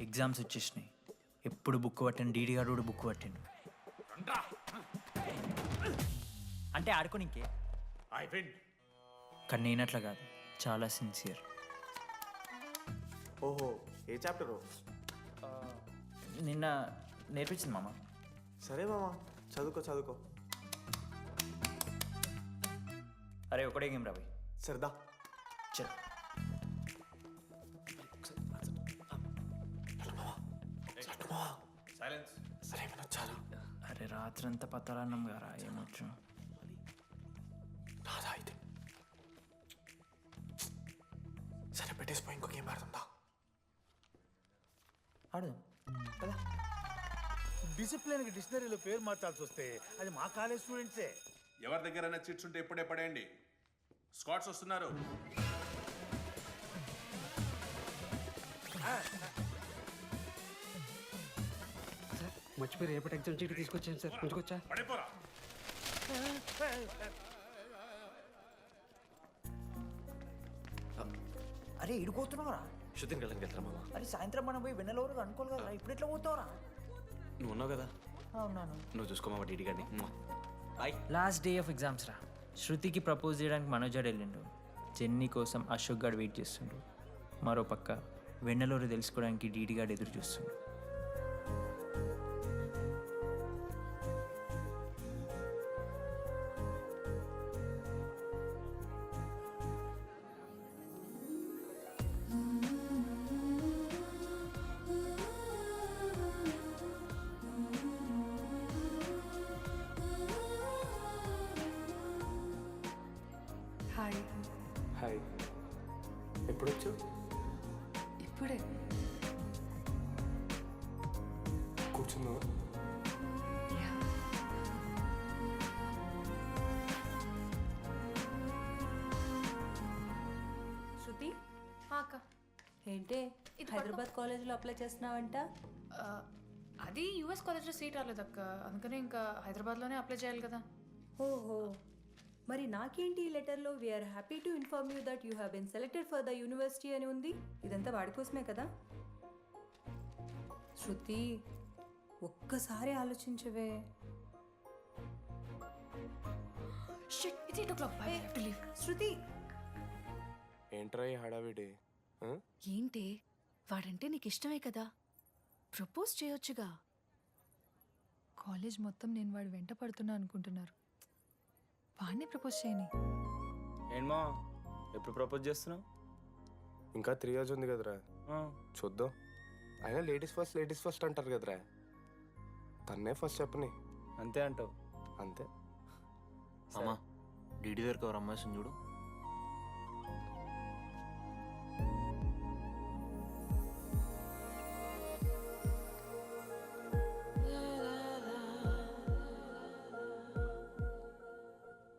Exams వచ్చేసినాయి. ఎప్పుడు book పట్టాను, డీడీ గారు కూడా బుక్ పట్టాను. అంటే ఆడుకోనికే. కానీ నేను అట్లా కాదు, చాలా సిన్సియర్. ఓహో, ఏ చాప్టరు? నిన్న నేర్పించింది మామ. సరే మామ, చదువుకో చదువుకో. అరే ఒకటే గేమ్ రాబోయ్. సరదా. చల్. సరే వినొచ్చాను. అరే రాత్రంతా పత్తాలన్నం గారా, ఏమొచ్చు. రాదా అయితే సరే, పెట్టేసిపోయి ఇంకో గేమ్ ఆడుతుందా? ఆడదాం కదా. డిసిప్లిన్కి డిక్షనరీలో పేరు మార్చాల్సి వస్తే అది మా కాలేజ్ స్టూడెంట్సే. ఎవరి దగ్గరైనా చిట్స్ ఉంటే ఇప్పుడే పడేయండి. స్కాట్స్ వస్తున్నారు. మర్చిపోయి రేపటి ఎగ్జామ్ చీటీ తీసుకొచ్చాను సార్, ఉంచుకొచ్చా? పడిపోరా. అరే ఇడిపోతున్నావురా. శుద్ధిని వెళ్ళడానికి వెళ్తారా మామ? అరే సాయంత్రం మనం పోయి వెన్నెలవరకు అనుకోవాలి కదా, ఇప్పుడు ఎట్లా పోతావురా? నువ్వు ఉన్నావు కదా, అవునాను. నువ్వు చూసుకో మామ డీడీ గారిని. లాస్ట్ డే ఆఫ్ ఎగ్జామ్స్ రా. శృతికి ప్రపోజ్ చేయడానికి మనోజాడు వెళ్ళిండు. జెన్నీ కోసం అశోక్ గారు వెయిట్ చేస్తుండు. మరో పక్క వెన్నెలూరు తెలుసుకోవడానికి డీడీ గారు ఎదురు చూస్తుండు. హాయ్. హాయ్, ఎప్పుడొచ్చు? ఇప్పుడే. కూర్చున్నావు? శృతి, అక్క, ఏంటే హైదరాబాద్ కాలేజ్లో అప్లై చేస్తున్నావంట? అది యూఎస్ కాలేజ్లో సీట్ రాలేదు అక్క, అందుకనే ఇంకా హైదరాబాద్లోనే అప్లై చేయాలి కదా. ఓహో, మరి నాకేంటి ఈ లెటర్లో we're happy to inform you that you have been selected for the university అని ఉంది. ఇదంతా వాడి కోసమే కదా. శృతి, ఒక్కసారి ఆలోచించవే. Shit, it's 8 o'clock. I have to leave. Shruti, ఏంట్రా ఈ హడావిడి? ఏంటి, వాడంటే నీకు ఇష్టమే కదా, ప్రపోజ్ చేయొచ్చుగా. కాలేజ్ మొత్తం నేను వాడు వెంట పడుతున్నా అనుకుంటున్నారు. వాడిని ప్రపోజ్ చేయని. ఏంటమ్మా ఎప్పుడు ప్రపోజ్ చేస్తున్నావు? ఇంకా 3 years ఉంది కదరా, చూద్దాం. అయినా లేడీస్ ఫస్ట్ అంటారు కదరా, తన్నే ఫస్ట్ చెప్పని. అంతే అంటావు? అంతే. అమ్మా డీడీ దగ్గరకు ఎవరు అమ్మాయిని చూడు.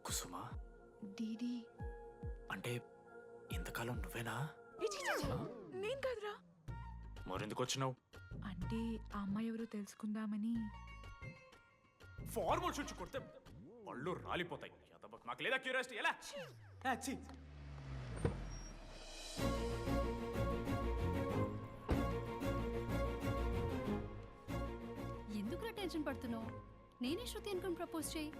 కుసుమా డీడీ అంటే ఇంతకాలం నువ్వేనా? నేను కాదురా. మరెందుకు వచ్చినావు? అంటే ఆ అమ్మాయి ఎవరో తెలుసుకుందామని. ఫార్మల్ షూట్ కొడితే పళ్ళు రాలిపోతాయి. మాకు లేదా క్యూరియాసిటీ? ఎలా? ఎందుకురా టెన్షన్ పడుతున్నావు? నేనే శృతి అనుకుని ప్రపోజ్ చేయి.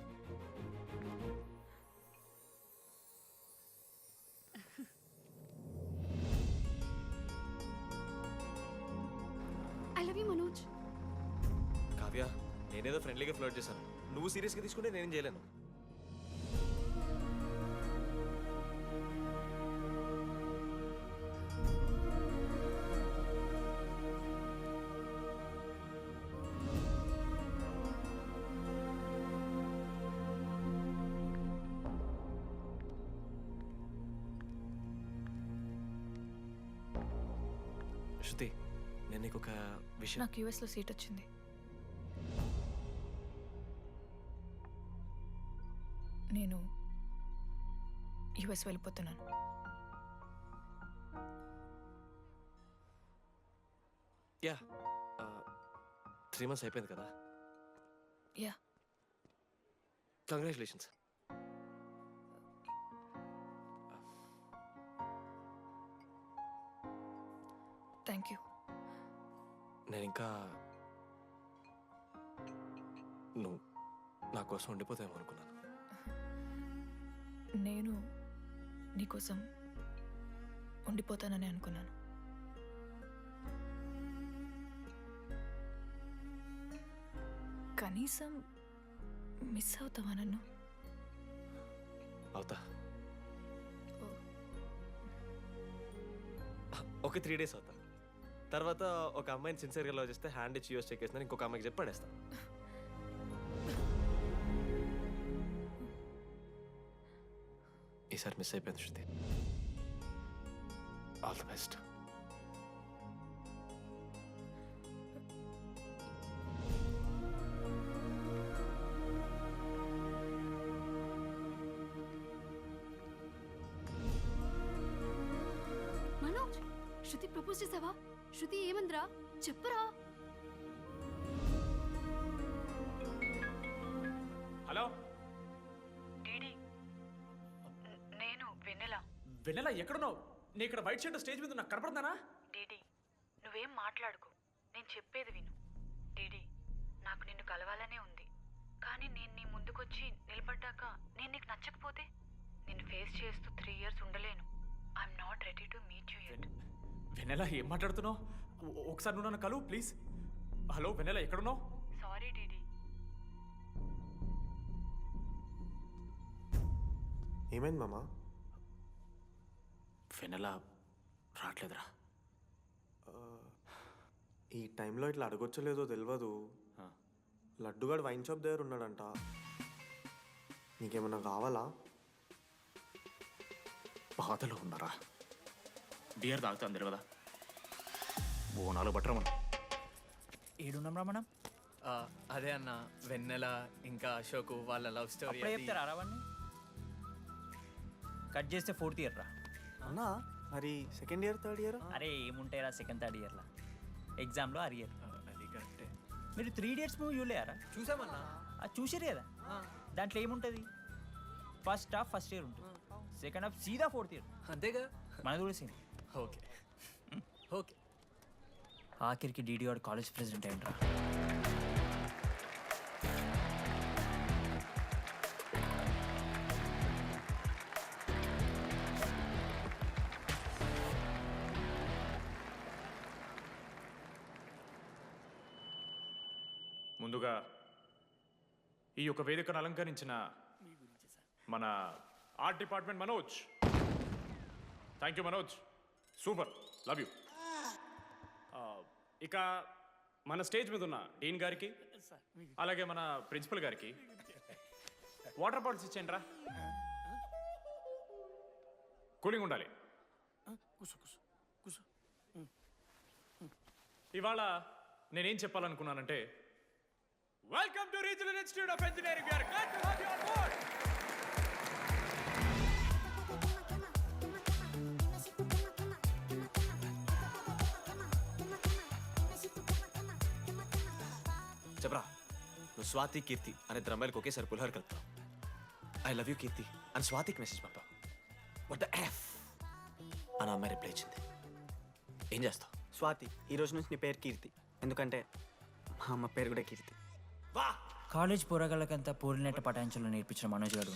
I love you Manoj. Kavya, నేనేదో ఫ్రెండ్లీగా ఫ్లోట్ చేశాను, నువ్వు సీరియస్గా తీసుకుంటే నేనేం చేయలేను. శృతి, నేను నీకు ఒక విషయం. నాకు యూఎస్లో సీట్ వచ్చింది. నేను యూఎస్ వెళ్ళిపోతున్నాను. యా, 3 months అయిపోయింది కదా. Yeah, congratulations. Thank you. నేను ఇంకా నువ్వు నా కోసం ఉండిపోతాయేమో అనుకున్నాను. నేను నీకోసం ఉండిపోతానని అనుకున్నాను. కనీసం మిస్ అవుతావా నన్ను? అవుతా. ఒక 3 days అవుతా. తర్వాత ఒక అమ్మాయిని సిన్సియర్గా లవ్ చేస్తే హ్యాండ్ ఇచ్చి యూస్ చెక్ చేసిన ఇంకొక అమ్మాయికి చెప్పి పడేస్తా. ఈసారి మిస్ అయిపోయింది Shruti. All the best. Manoj, Shruti propose చేసావా? శృతి ఏమందిరా చెప్పరా? హలో నేను వెన్నెల. వెన్నెల ఎక్కడున్నావు? నీ ఇక్కడ వైట్ షర్ట్ స్టేజ్ మీద నాకు కనపడుతున్నానా? డీడీ, నువ్వేం మాట్లాడుకో, నేను చెప్పేది విను. డీడీ, నాకు నిన్ను కలవాలనే ఉంది, కానీ నేను నీ ముందుకొచ్చి నిలబడ్డాక నేను నీకు నచ్చకపోతే నిన్ను ఫేస్ చేస్తూ 3 years ఉండలేను. I'm not ready to meet you yet. Vennela ఏం మాట్లాడుతున్నావు? ఒకసారి నువ్వు నన్ను కలువు ప్లీజ్. హలో వెన్నెల ఎక్కడున్నావు? Sorry DD. ఏమైంది మామ? వెన్నెల రావట్లేదురా. ఈ టైంలో ఇట్లా అడగొచ్చలేదో తెలియదు. లడ్డుగాడు వైన్ షాప్ దగ్గర ఉన్నాడంట. నీకేమన్నా కావాలా? బాధలో ఉన్నారా? బియర్ తాగుతాను తెలియదా? బోనాలు బట్టరా మనం. ఏడున్నాం రా మనం? అదే అన్న, వెన్నెల ఇంకా అశోక్ వాళ్ళ లవ్ స్టోరీ. అప్పుడే చెప్తారా రావన్నీ? కట్ చేస్తే 4th year రా. అన్నా మరి సెకండ్ ఇయర్ థర్డ్ ఇయర్? అరే ఏముంటాయి రా సెకండ్ థర్డ్ ఇయర్లో, ఎగ్జామ్లో అరియర్. అది కరెక్టే. మీరు 3 Idiots మూవీ చూడలేరా? చూసామన్నా. అది చూసారు కదా. దాంట్లో ఏముంటుంది? ఫస్ట్ హాఫ్ ఫస్ట్ ఇయర్ ఉంటుంది, సెకండ్ హాఫ్ సీదా 4th year. అంతేగా. మన కూడా సేమ్. Okay okay. ఆఖరికి డీడీ వాడు కాలేజ్ ప్రెసిడెంట్ అయ్యిండ్రా. ముందుగా ఈ యొక్క వేదికను అలంకరించిన మన art department Manoj, thank you Manoj, super, love you. ఇక మన స్టేజ్ మీద ఉన్న డీన్ గారికి అలాగే మన ప్రిన్సిపల్ గారికి వాటర్ బాటిల్స్ ఇచ్చేయండి రా, కూలింగ్ ఉండాలి. ఇవాళ నేనేం చెప్పాలనుకున్నానంటే, welcome to regional institute of engineering. We're glad to have you on board. చెప్పరా, నువ్వు స్వాతి కీర్తి అనే ఇద్దరు అమ్మాయిలకు ఒకేసారి పులిహోర కలుపుతావు. ఐ లవ్ యూ కీర్తి అని స్వాతికి మెసేజ్ పంపావు. వాట్ ద ఎఫ్ అని అమ్మాయి రిప్లై ఇచ్చింది. ఏం చేస్తావు? స్వాతి, ఈ రోజు నుంచి నీ పేరు కీర్తి, ఎందుకంటే మా అమ్మ పేరు కూడా కీర్తి. వా కాలేజ్ పోరగాళ్ళకంతా పోరినట్టు పటాయించలో నేర్పించిన మనోజ్ గారు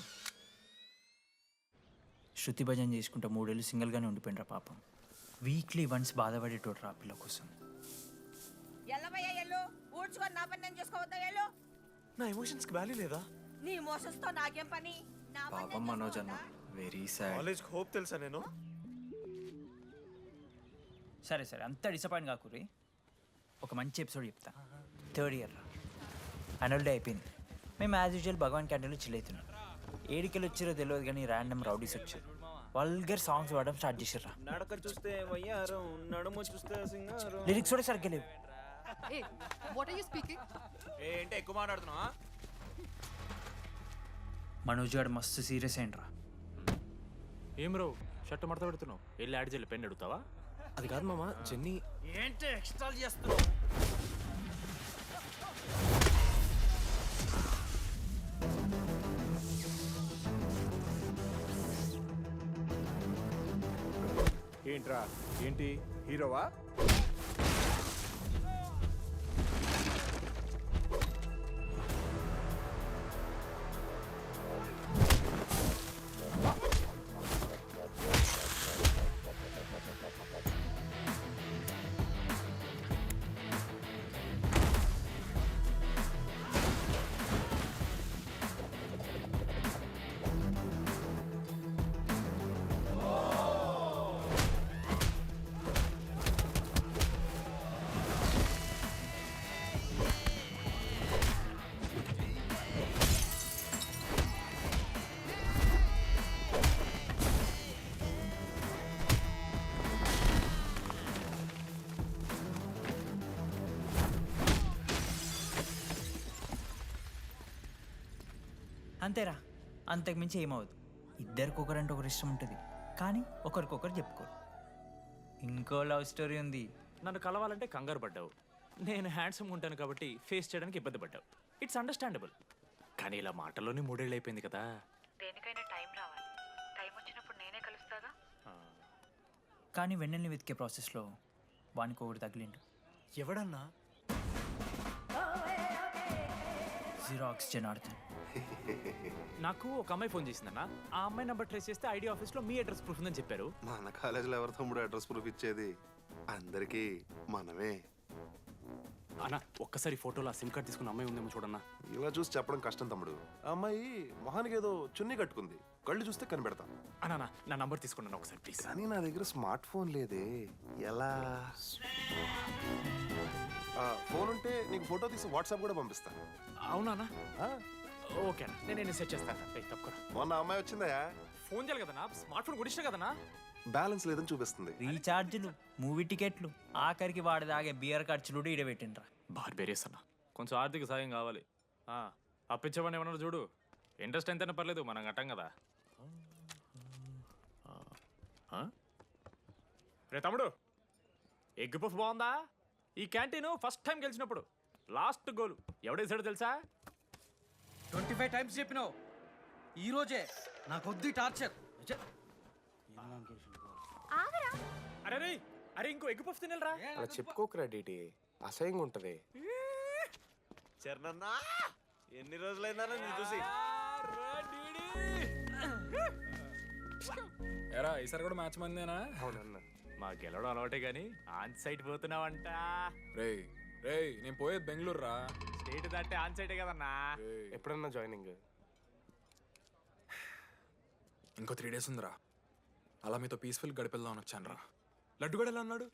శృతి భజన చేసుకుంటూ 3 ఏళ్ళు సింగిల్గానే ఉండిపోయినరా పాపం. వీక్లీ వన్స్ బాధపడేటోడు రా పిల్ల కోసం. నా ఎమోషన్స్కి వాల్యూ లేదా? నీ ఎమోషన్స్ తో నాకేం పని? పాపం మనోజ్ అన్న, వెరీ సాడ్. కాలేజ్కి హోప్ తెలుసా నేను? సరే సరే అంత డిసప్పాయింట్ కాకురి. ఒక మంచి ఎపిసోడ్ చెప్తా. 3rd year రా, యాన్యువల్ డే అయిపోయింది. మేము యాజ్ యూజువల్ భగవాన్ క్యాంటీన్లో చిల్ అవుతున్నాం. ఏడికెళ్ళి వచ్చారో తెలియదు కానీ ర్యాండమ్ రౌడీస్ వచ్చారు. వల్గర్ సాంగ్స్ పాడడం స్టార్ట్ చేసారు. నడక చూస్తే వయ్యారం, నడుము చూస్తే సింగారం. లిరిక్స్ కూడా సరిగ్గా లేవు. What are you speaking? ఏంటి ఎక్కువ మాట్లాడుతున్నావా? మనోజ్ గారు మస్తు సీరియస్ అయిండ్రా. ఏం రో షర్ట్ మడత పెడుతున్నావు? వెళ్ళి యాడ్ చేయాలి, పెన్ అడుగుతావా? అది కాదు మామ, జెన్నీ. ఏంటి ఎక్స్ట్రా చేస్తున్నావు? ఏంట్రా ఏంటి హీరోవా? అంతేరా, అంతకుమించి ఏమవుదు. ఇద్దరికొకరంటే ఒకరు ఇష్టం ఉంటుంది, కానీ ఒకరికొకరు చెప్పుకోరు. ఇంకో లవ్ స్టోరీ ఉంది. నన్ను కలవాలంటే కంగారు పడ్డావు. నేను హ్యాండ్సమ్గా ఉంటాను కాబట్టి ఫేస్ చేయడానికి ఇబ్బంది పడ్డావు. It's understandable. కానీ ఇలా మాటల్లోనే 3 ఏళ్ళు అయిపోయింది కదా. దేనికైనా టైం రావాలి. టైం వచ్చినప్పుడు నేనే కలుస్తాగా. కానీ వెన్నెల్ని వెతికే ప్రాసెస్లో వానికి ఒకటి తగిలిండు. ఎవడన్నా? జిరాక్స్ జనార్దన్. నాకు ఒక అమ్మాయి ఫోన్ చేసిందన్న. ఆ అమ్మాయి నెంబర్ ట్రేస్ చేస్తే ఐడి ఆఫీస్లో మీ అడ్రస్ ప్రూఫ్ ఉందని చెప్పారు. మన కాలేజీలో ఎవరి తమ్ముడు అడ్రస్ ప్రూఫ్ ఇచ్చేది? అందరికీ మనమే. అన్న ఒక్కసారి ఫోటోలో ఆ సిమ్ కార్డ్ తీసుకున్న అమ్మాయి ఉందేమో చూడన్నా. ఇలా చూసి చెప్పడం కష్టం తమ్ముడు. ఆ అమ్మాయి మొహానికి ఏదో చున్నీ కట్టుకుంది, కళ్ళు చూస్తే కనిపెడతాం. అన్నా నా నంబర్ తీసుకున్నాను ఒకసారి ప్లీజ్. కానీ నా దగ్గర స్మార్ట్ ఫోన్ లేదే, ఎలా? ఫోన్ ఉంటే నీకు ఫోటో తీసి వాట్సాప్ కూడా పంపిస్తాను. అవునా? ఓకే అన్న, నేను సెట్ చేస్తాను. తప్పకుండా. మొన్న అమ్మాయి వచ్చిందా? ఫోన్ చేయాలి కదన్నా, స్మార్ట్ ఫోన్ కూడా ఇష్టం కదన్నా. బ్యాలెన్స్ లేదని చూపిస్తుంది. రీఛార్జ్లు, మూవీ టికెట్లు, ఆఖరికి వాడి దాగే బియర్ ఖర్చులు కూడా ఈడబెట్టిండ్రా. బార్బేరియస్ అన్న, కొంచెం ఆర్థిక సాయం కావాలి. అప్పించమని ఏమన్నారు చూడు. ఇంట్రెస్ట్ ఎంతైనా పర్లేదు, మనం కట్టాం కదా. రే తమ్ముడు, ఎగ్ పఫ్ బాగుందా? ఈ క్యాంటీన్ ఫస్ట్ టైం గెలిచినప్పుడు లాస్ట్ గోల్ ఎవడేసాడో తెలుసా? 25 టైమ్స్ చెప్పినావు. ఈ రోజే నాకొద్ది టార్చర్. అరే రే, అరే ఇంకో ఎగ్ పఫ్ తినరా. అలా చెప్పుకోకరా డీటీ, అసహ్యంగా ఉంటది. చరణన్నా ఎన్ని రోజులైందా నేను చూసి. ఎరా ఈసారి కూడా మ్యాచ్ మందేనా? అవునన్నా. మా గెలవడం అలవాటే గానీ ఆన్ సైట్ పోతున్నావంట. రేయ్ రేయ్, నేను పోయేది బెంగళూరు రా. స్టేట్ దాటే ఆన్ సైటే కదన్నా. ఎప్పుడన్నా జాయినింగ్? ఇంకో 3 days ఉందిరా. అలా మీతో పీస్ఫుల్ గడిపెళ్దామని వచ్చాను రా. లడ్డు కూడా ఎలా అన్నాడు?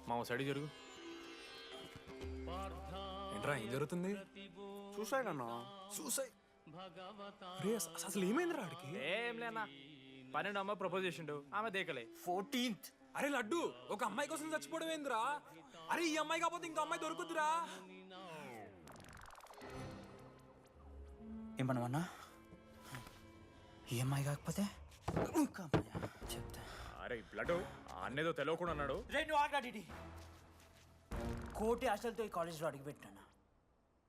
మా సైడ్ జరుగు. ఏంట్రా ఏం జరుగుతుంది? సూసైడ్ అన్నా. సూసైడ్? అసలు ఏమైందిరా ఆడికి? ఏం లేనా, 12 అమ్మ ప్రపోజ్ చేసిండు, ఆమె దేకలే. 14th. అరే లడ్డు, ఒక అమ్మాయి కోసం చచ్చిపోవడం ఏందిరా? అరే ఈ అమ్మాయి కాకపోతే ఇంకో అమ్మాయి దొరుకుతురా. ఏమన్నా ఈ అమ్మాయి కాకపోతే చెప్తా. అరే బ్లడ్ అన్నేదో తెలియకుండా అన్నాడు. కోటి ఆశలతో ఈ కాలేజ్లో అడుగుపెట్టాను.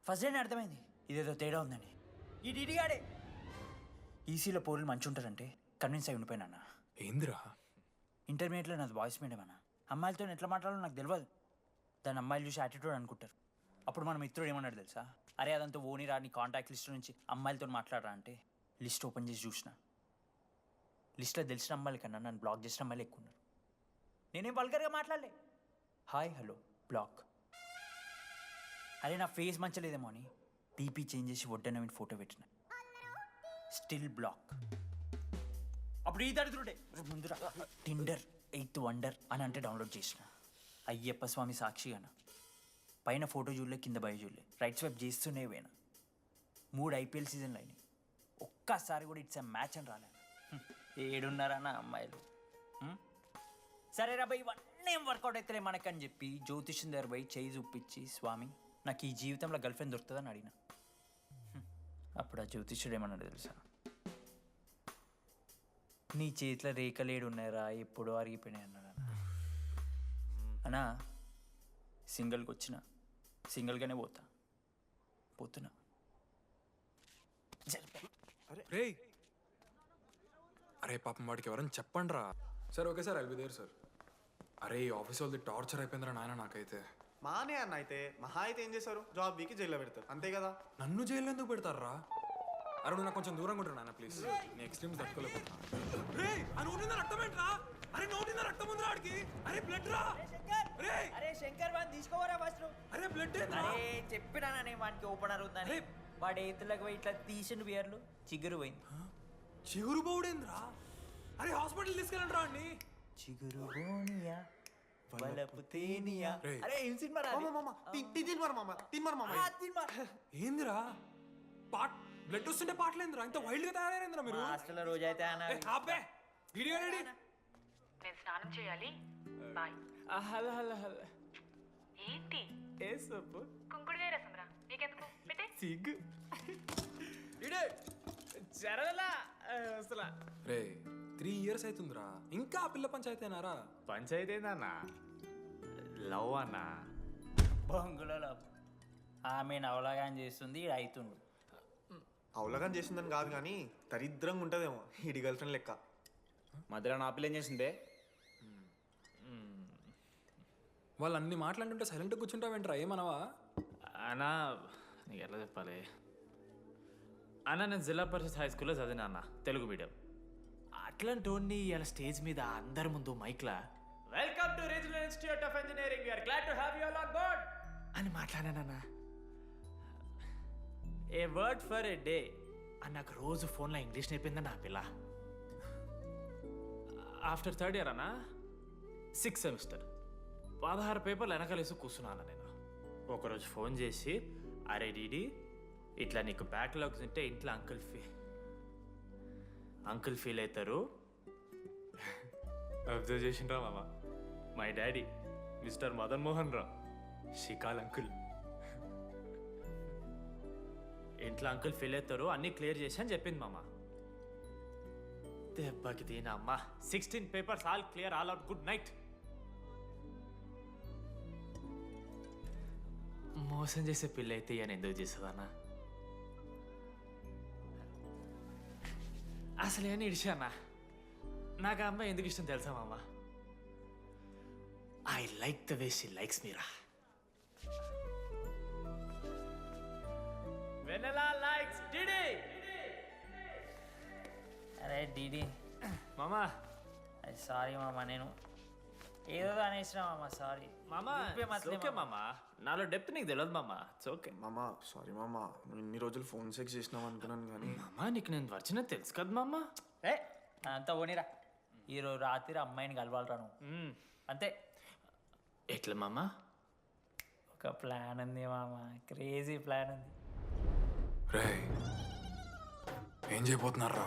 ఫస్ట్ డే అర్థమైంది ఇదేదో తేడా ఉందని. ఈ డిడిగాడే ఈసీలో పోరులు మంచి ఉంటారంటే కన్విన్స్ అయి ఉండిపోయినా. ఏందిరా? ఇంటర్మీడియట్లో నాది బాయ్స్ మీడియం అన్న. అమ్మాయిలతో ఎట్లా మాట్లాడాలో నాకు తెలియదు. దాని అమ్మాయిలు చూసి యాటిట్యూడ్ అనుకుంటారు. అప్పుడు మన మిత్రుడు ఏమన్నాడు తెలుసా? అరే అదంతా ఓని రాని కాంటాక్ట్ లిస్ట్ నుంచి అమ్మాయిలతో మాట్లాడరా అంటే లిస్ట్ ఓపెన్ చేసి చూసిన. లిస్ట్లో తెలిసిన అమ్మాయిల కన్నా నన్ను బ్లాక్ చేసిన అమ్మాయిలు ఎక్కువ ఉన్నారు. నేనేం వల్గర్గా మాట్లాడలే. Hi hello block. అరే నా ఫేస్ మంచలేదేమో అని డీపీ చేంజ్ చేసి వడ్డన ఫోటో పెట్టిన. Still block. అప్పుడు ఈ దరిద్రుడే ముందురా టిండర్ 8th వండర్ అని అంటే డౌన్లోడ్ చేసిన. అయ్యప్ప స్వామి సాక్షిగాన పైన ఫోటో చూడలే, కింద బయ చూడలే, రైట్ స్వైప్ చేస్తూనే పోయినా. 3 IPL సీజన్లు అయినాయి, ఒక్కసారి కూడా ఇట్స్ మ్యాచ్ అని రాలేదు. 7 అమ్మాయిలు. సరే రా భయ్, ఇవన్నీ ఏం వర్కౌట్ అవుతాయి మనకని చెప్పి జ్యోతిష్యం దగ్గర పోయి చేయి చూపించి, స్వామి నాకు ఈ జీవితంలో గర్ల్ ఫ్రెండ్ దొరుకుతుందని అడిగిన. అప్పుడు ఆ జ్యోతిష్యుడు ఏమన్నాడు తెలుసా? నీ చేతిలో రేఖలేడు ఉన్నాయరా, ఎప్పుడో అరిగిపోయినాయి అన్నాడు. అన్నా సింగిల్కి వచ్చిన సింగిల్గానే పోతున్నా. రేయ్ అరే పాపం వాడికి ఎవరైనా చెప్పండి రా. Sir okay sir, I'll be there sir. అరే ఈ ఆఫీస్ వాళ్ళది టార్చర్ అయిపోయిందిరా నాయన నాకైతే. మానే అన్న అయితే మహా అయితే ఏం చేశారు? జాబ్ వీకి జైల్లో పెడతారు, అంతే కదా? నన్ను జైల్లో ఎందుకు పెడతారా? అరే నువ్వు నాకు కొంచెం దూరంగా ఉంటాడు నాన్న ప్లీజ్. నేను ఎక్స్ట్రీమ్స్ తట్టుకోలేకపోతున్నా. అరే నోటిన రక్తం ఉందిరా ఆడికి. అరే బ్లడ్ రా. అరే శంకర్ వాడిని తీసుకోవరా ఫస్ట్. అరే బ్లడ్. అరే చెప్పినా వానికి ఓపెనర్ ఉందని. వాడు ఎత్తులకు పోయి ఇట్లా తీసిన బియర్లు చిగురు పోయింది. చిగురు బోడేంద్రా? అరే హాస్పిటల్ తీసుకెళ్ళండి రా అండి. చిగురు బోనియా వలపు తేనియా. అరే ఏం సినిమా రా? ఏందిరా బ్లడ్ వస్తుంటే పాటలేందిరా? ఇంత వైల్డ్ గా తయారైందిరా మీరు. హాస్టల్లో రోజైతే నేను స్నానం చేయాలి. బాయ్. ఏంటి ఏ సొప్పు కుంకుడుగాయ రసం రా నీకెందుకు పెట్టే సిగ్గు జరగలా అసలు రే 3 years అవుతుందిరా ఇంకా ఆ పిల్ల పంచాయతీ అయినారా పంచాయతీ ఏందన్నా లవ్ అన్నా బొంగులో ఆమె నవలగాని చేస్తుంది ఈడు అవుతుండు. అవలగాని చేసిందని కాదు కానీ దరిద్రంగా ఉంటుందేమో ఈడి గర్ల్ ఫ్రెండ్ లెక్క. మధ్యలో నా పిల్ల ఏం చేసిందే? వాళ్ళు అన్ని మాట్లాడుతుంటే సైలెంట్గా కూర్చుంటావేంట్రా ఏమనవా? అన్నా నీకు ఎట్లా చెప్పాలి అన్న, నేను జిల్లా పరిషత్ హై స్కూల్లో చదివినా అన్న, తెలుగు మీడియం. అట్లాంటి వాడిని ఇలా స్టేజ్ మీద అందరి ముందు మైక్లా welcome to regional institute of engineering, we're glad to have you all on board అని మాట్లాడానన్నా. A word for a day అని నాకు రోజు ఫోన్లో ఇంగ్లీష్ నేర్పిందని నా పిల్ల. ఆఫ్టర్ 3rd year అన్నా 6th semester 16 పేపర్లు వెనకాలేసి కూర్చున్నాను నేను. ఒకరోజు ఫోన్ చేసి, అరే డీడీ ఇట్లా నీకు బ్యాక్లాగ్స్ ఉంటే ఇంట్లో అంకుల్ ఫీల్ అవుతారు. అబ్జర్వ్ చేసిండ్రా మామ, my daddy mister Madan Mohan Rao షికాల్ అంకుల్. ఇంట్లో అంకుల్ ఫీల్ అవుతారు, అన్నీ క్లియర్ చేసి అని చెప్పింది మామ. దెబ్బకి దీనమ్మ 16 papers all clear, all out, good night. మోసం చేసే పిల్ల అయితే అని ఎందుకు చేస్తుందన్నా? అసలు ఏమని ఇడిచానా? నాకు ఆ అమ్మాయి ఎందుకు ఇష్టం తెలుసా మామ? I like the way she likes Meera. Vennela likes DD. అరే డీడీ మామా, సారీ మామ, నేను ఏదో అనేసిన మామ, సారీ మామా. ఓకే మామా, నాలో డెప్త్ నీకు తెలియదు మామా. ఇట్స్ ఓకే మామా. సారీ మామా, నువ్వు ఇన్ని రోజులు ఫోన్ సెక్స్ చేసినావు అనుకున్నాను కానీ. మామా నీకు నేను వచ్చిన తెలుసు కదా మామా. ఏ అంతా పోనీరా, ఈరోజు రాత్రి అమ్మాయిని కలవాలరా నువ్వు, అంతే. ఎట్లా మామా? ఒక ప్లాన్ ఉంది మామ, క్రేజీ ప్లాన్ ఉంది. రే ఏం చేయబోతున్నారా?